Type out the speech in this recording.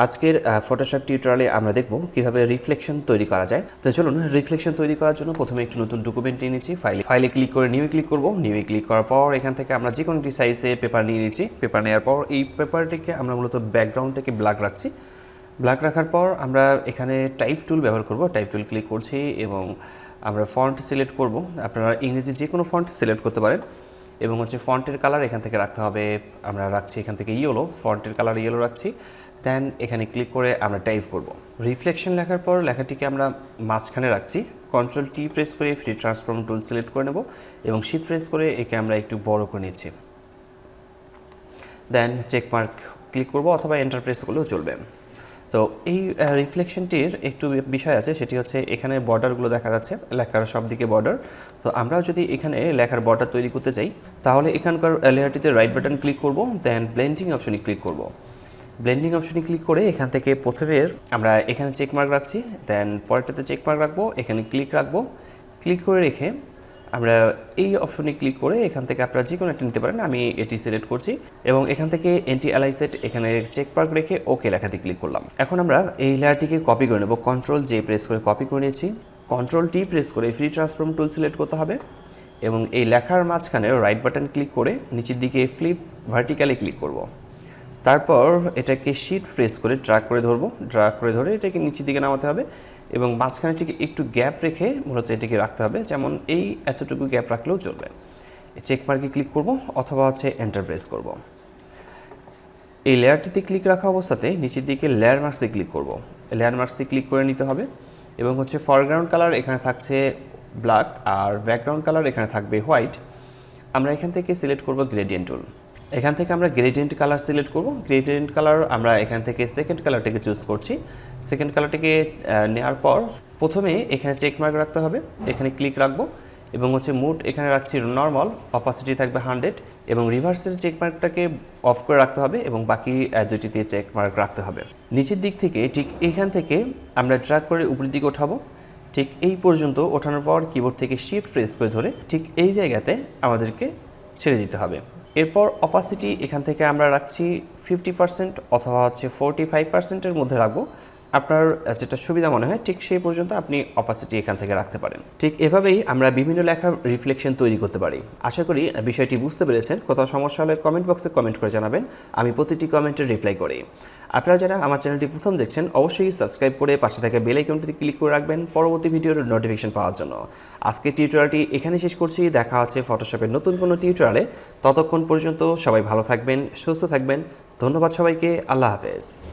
আজকের ফটোশপ টিউটোরিয়ালে আমরা দেখব কিভাবে রিফ্লেকশন তৈরি করা যায়। তো চলুন, রিফ্লেকশন তৈরি করার জন্য প্রথমে একটি নতুন ডকুমেন্ট নিয়ে নিচ্ছি। ফাইলে ক্লিক করে নিউ ক্লিক করব। নিউ ক্লিক করার পর এখান থেকে আমরা যে কোনো একটি সাইজে পেপার নিয়ে নিচ্ছি। পেপার নেওয়ার পর এই পেপারটিকে আমরা মূলত ব্যাকগ্রাউন্ডটাকে ব্ল্যাক রাখছি। ব্ল্যাক রাখার পর আমরা এখানে টাইপ টুল ব্যবহার করব। টাইপ টুল ক্লিক করছি এবং আমরা ফন্ট সিলেক্ট করব। আপনারা ইংরেজি যে কোনো ফন্ট সিলেক্ট করতে পারেন এবং ফন্টের কালার এখান থেকে রাখতে হবে। আমরা রাখছি এখান থেকে ইয়েলো, ফন্টের কালার ইয়েলো রাখছি। দেন এখানে ক্লিক করে আমরা টাইপ করব। রিফ্লেকশন লেখার পর লেখাটিকে আমরা মাঝখানে রাখছি। কন্ট্রোল টি প্রেস করে ফ্রি ট্রান্সফর্ম টুল সিলেক্ট করে নেব এবং শিফট প্রেস করে একে আমরা একটু বড় করে নিচ্ছি। দেন চেকমার্ক ক্লিক করব অথবা এন্টার প্রেস করলেও চলবে। তো এই রিফ্লেকশনটির একটু বিষয় আছে, সেটি হচ্ছে এখানে বর্ডারগুলো দেখা যাচ্ছে, লেখার সব দিকে বর্ডার। তো আমরা যদি এখানে লেখার বর্ডার তৈরি করতে চাই তাহলে এখানকার লেয়ারটিতে রাইট বাটন ক্লিক করব। দেন ব্লেন্ডিং অপশনে ক্লিক করব। ব্লেন্ডিং অপশনে ক্লিক করে এখান থেকে প্রথমের আমরা এখানে চেকমার্ক রাখছি, দেন পরেরটাতে চেকমার্ক রাখবো, এখানে ক্লিক রাখবো। ক্লিক করে রেখে আমরা এই অপশনে ক্লিক করে এখান থেকে আপনারা যে কোনো একটা নিতে পারেন। আমি এটি সিলেক্ট করছি এবং এখান থেকে এন্টি অ্যালাইসেট এখানে চেকমার্ক রেখে ওকে লেখাতে ক্লিক করলাম। এখন আমরা এই লেয়ারটিকে কপি করে নেব। কন্ট্রোল জে প্রেস করে কপি করে নিয়েছি। কন্ট্রোল টি প্রেস করে ফ্রি ট্রান্সফর্ম টুল সিলেক্ট করতে হবে এবং এই লেখার মাঝখানে রাইট বাটন ক্লিক করে নিচের দিকে ফ্লিপ ভার্টিক্যালি ক্লিক করব। তারপর এটাকে শিফট প্রেস করে ড্র্যাগ করে ধরবো। ড্র্যাগ করে ধরে এটাকে নিচের দিকে নামাতে হবে এবং মাঝখানেটিকে একটু গ্যাপ রেখে মূলত এটাকে রাখতে হবে, যেমন এই এতটুকু গ্যাপ রাখলেও চলবে। চেকমার্কে ক্লিক করব অথবা এন্টার প্রেস করব। এই লেয়ারটিতে ক্লিক রাখা অবস্থাতে নিচের দিকে লেয়ার মার্কসে ক্লিক করব। লেয়ার মার্কসে ক্লিক করে নিতে হবে এবং ফরগ্রাউন্ড কালার এখানে থাকছে ব্ল্যাক আর ব্যাকগ্রাউন্ড কালার এখানে থাকবে হোয়াইট। আমরা এখান থেকে সিলেক্ট করব গ্রেডিয়েন্ট টুল। এখান থেকে আমরা গ্রেডিয়েন্ট কালার সিলেক্ট করব। গ্রেডিয়েন্ট কালার আমরা এখান থেকে সেকেন্ড কালারটাকে চুজ করছি। সেকেন্ড কালারটাকে নেওয়ার পর প্রথমে এখানে চেকমার্ক রাখতে হবে, এখানে ক্লিক রাখবো এবং মুড এখানে রাখছি নর্মাল, অপাসিটি থাকবে 100 এবং রিভার্সের চেকমার্কটাকে অফ করে রাখতে হবে এবং বাকি দুইটিতে চেকমার্ক রাখতে হবে। নিচের দিক থেকে ঠিক এখান থেকে আমরা ড্র্যাগ করে উপরের দিকে ওঠাবো। ঠিক এই পর্যন্ত ওঠানোর পর কিবোর্ড থেকে শিফট প্রেস করে ধরে ঠিক এই জায়গাতে আমাদেরকে ছেড়ে দিতে হবে। এরপর অপাসিটি এখান থেকে আমরা রাখছি 50% অথবা 45%-এর মধ্যে রাখবো। আপনার যেটা সুবিধা মনে হয় ঠিক সেই পর্যন্ত আপনি অপাসিটি এখান থেকে রাখতে পারেন। ঠিক এভাবেই আমরা বিভিন্ন লেখার রিফ্লেকশন তৈরি করতে পারি। আশা করি বিষয়টি বুঝতে পেরেছেন। কোথাও সমস্যা হলে কমেন্ট বক্সে কমেন্ট করে জানাবেন, আমি প্রতিটি কমেন্টের রিপ্লাই করি। আপনারা যারা আমার চ্যানেলটি প্রথম দেখছেন অবশ্যই সাবস্ক্রাইব করে পাশে থাকা বেল আইকনটিতে ক্লিক করে রাখবেন পরবর্তী ভিডিওর নোটিফিকেশন পাওয়ার জন্য। আজকের টিউটোরিয়ালটি এখানে শেষ করছি। দেখা হচ্ছে ফটোশপের নতুন কোনো টিউটোরিয়ালে। ততক্ষণ পর্যন্ত সবাই ভালো থাকবেন, সুস্থ থাকবেন। ধন্যবাদ সবাইকে। আল্লাহ হাফেজ।